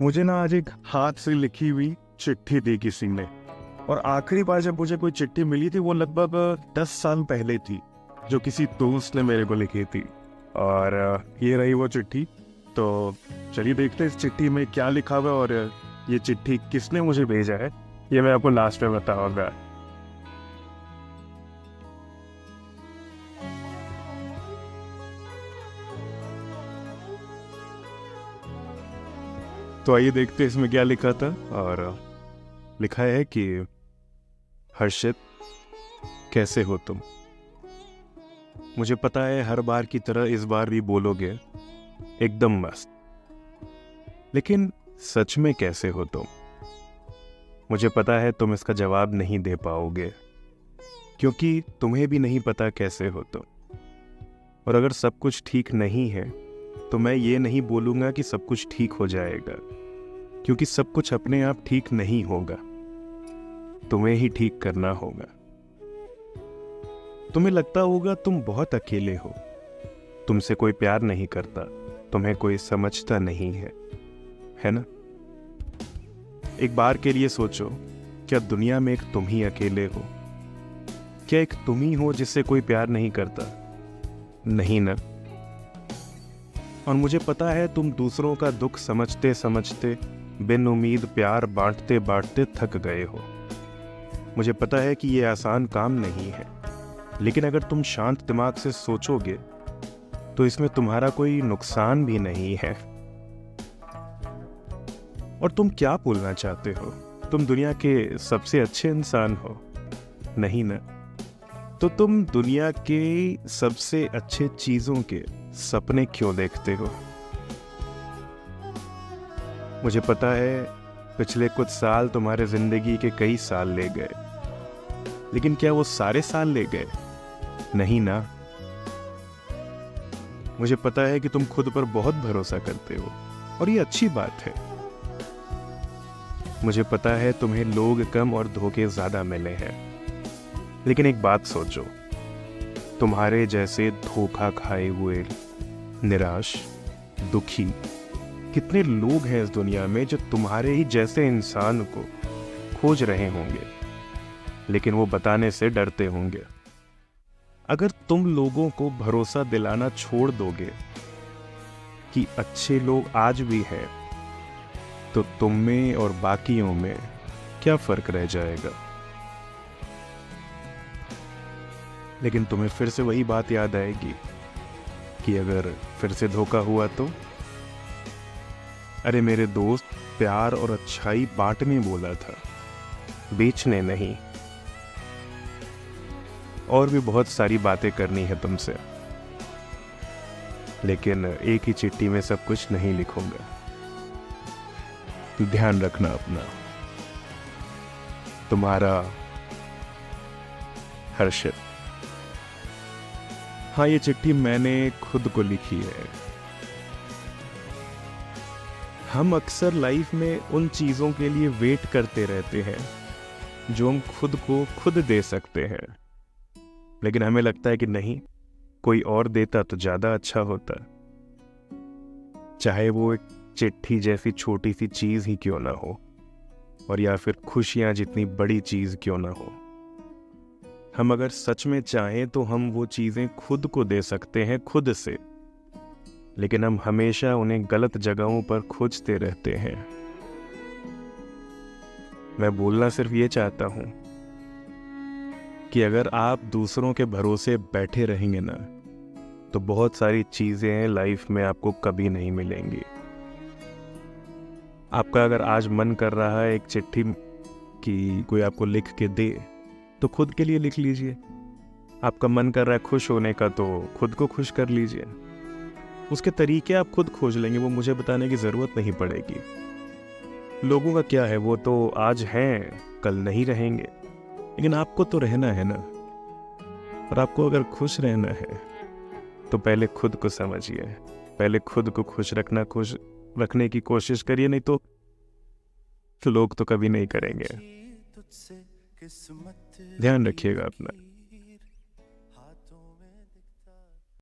मुझे ना आज एक हाथ से लिखी हुई चिट्ठी दी किसी ने। और आखिरी बार जब मुझे कोई चिट्ठी मिली थी वो लगभग 10 साल पहले थी, जो किसी दोस्त ने मेरे को लिखी थी। और ये रही वो चिट्ठी। तो चलिए देखते हैं इस चिट्ठी में क्या लिखा हुआ है, और ये चिट्ठी किसने मुझे भेजा है ये मैं आपको लास्ट में बताऊंगा। तो आइए देखते हैं इसमें क्या लिखा था। और लिखा है कि हर्षित, कैसे हो तुम? मुझे पता है हर बार की तरह इस बार भी बोलोगे एकदम मस्त, लेकिन सच में कैसे हो तुम? मुझे पता है तुम इसका जवाब नहीं दे पाओगे, क्योंकि तुम्हें भी नहीं पता कैसे हो तुम। और अगर सब कुछ ठीक नहीं है तो मैं ये नहीं बोलूँगा कि सब कुछ ठीक हो जाएगा, क्योंकि सब कुछ अपने आप ठीक नहीं होगा, तुम्हें ही ठीक करना होगा। तुम्हें लगता होगा तुम बहुत अकेले हो, तुमसे कोई प्यार नहीं करता, तुम्हें कोई समझता नहीं है ना? एक बार के लिए सोचो, क्या दुनिया में एक तुम ही अकेले हो? क्या एक तुम ही हो जिससे कोई प्यार नहीं करता? नहीं ना? और मुझे पता है तुम दूसरों का दुख समझते समझते बिन उम्मीद प्यार बांटते बांटते थक गए हो। मुझे पता है कि ये आसान काम नहीं है, लेकिन अगर तुम शांत दिमाग से सोचोगे तो इसमें तुम्हारा कोई नुकसान भी नहीं है। और तुम क्या बोलना चाहते हो? तुम दुनिया के सबसे अच्छे इंसान हो? नहीं ना? तो तुम दुनिया के सबसे अच्छे चीजों के सपने क्यों देखते हो? मुझे पता है पिछले कुछ साल तुम्हारे जिंदगी के कई साल ले गए, लेकिन क्या वो सारे साल ले गए? नहीं ना? मुझे पता है कि तुम खुद पर बहुत भरोसा करते हो, और ये अच्छी बात है। मुझे पता है तुम्हें लोग कम और धोखे ज्यादा मिले हैं, लेकिन एक बात सोचो, तुम्हारे जैसे धोखा खाए हुए, निराश, दुखी कितने लोग हैं इस दुनिया में जो तुम्हारे ही जैसे इंसान को खोज रहे होंगे, लेकिन वो बताने से डरते होंगे। अगर तुम लोगों को भरोसा दिलाना छोड़ दोगे कि अच्छे लोग आज भी हैं, तो तुम में और बाकियों में क्या फर्क रह जाएगा? लेकिन तुम्हें फिर से वही बात याद आएगी कि अगर फिर से धोखा हुआ तो? अरे मेरे दोस्त, प्यार और अच्छाई बांटने बोला था, बेचने नहीं। और भी बहुत सारी बातें करनी है तुमसे, लेकिन एक ही चिट्ठी में सब कुछ नहीं लिखूंगा। ध्यान रखना अपना। तुम्हारा हर्षित। हाँ, ये चिट्ठी मैंने खुद को लिखी है। हम अक्सर लाइफ में उन चीजों के लिए वेट करते रहते हैं जो हम खुद को खुद दे सकते हैं, लेकिन हमें लगता है कि नहीं, कोई और देता तो ज्यादा अच्छा होता, चाहे वो एक चिट्ठी जैसी छोटी सी चीज ही क्यों ना हो, और या फिर खुशियां जितनी बड़ी चीज क्यों ना हो। हम अगर सच में चाहें तो हम वो चीजें खुद को दे सकते हैं, खुद से, लेकिन हम हमेशा उन्हें गलत जगहों पर खोजते रहते हैं। मैं बोलना सिर्फ ये चाहता हूं कि अगर आप दूसरों के भरोसे बैठे रहेंगे ना, तो बहुत सारी चीजें लाइफ में आपको कभी नहीं मिलेंगी। आपका अगर आज मन कर रहा है एक चिट्ठी कि कोई आपको लिख के दे, तो खुद के लिए लिख लीजिए। आपका मन कर रहा है खुश होने का, तो खुद को खुश कर लीजिए। उसके तरीके आप खुद खोज लेंगे, वो मुझे बताने की जरूरत नहीं पड़ेगी। लोगों का क्या है, वो तो आज हैं कल नहीं रहेंगे, लेकिन आपको तो रहना है ना। और आपको अगर खुश रहना है तो पहले खुद को समझिए, पहले खुद को खुश रखने की कोशिश करिए, नहीं तो लोग तो कभी नहीं करेंगे। ध्यान रखिएगा अपना।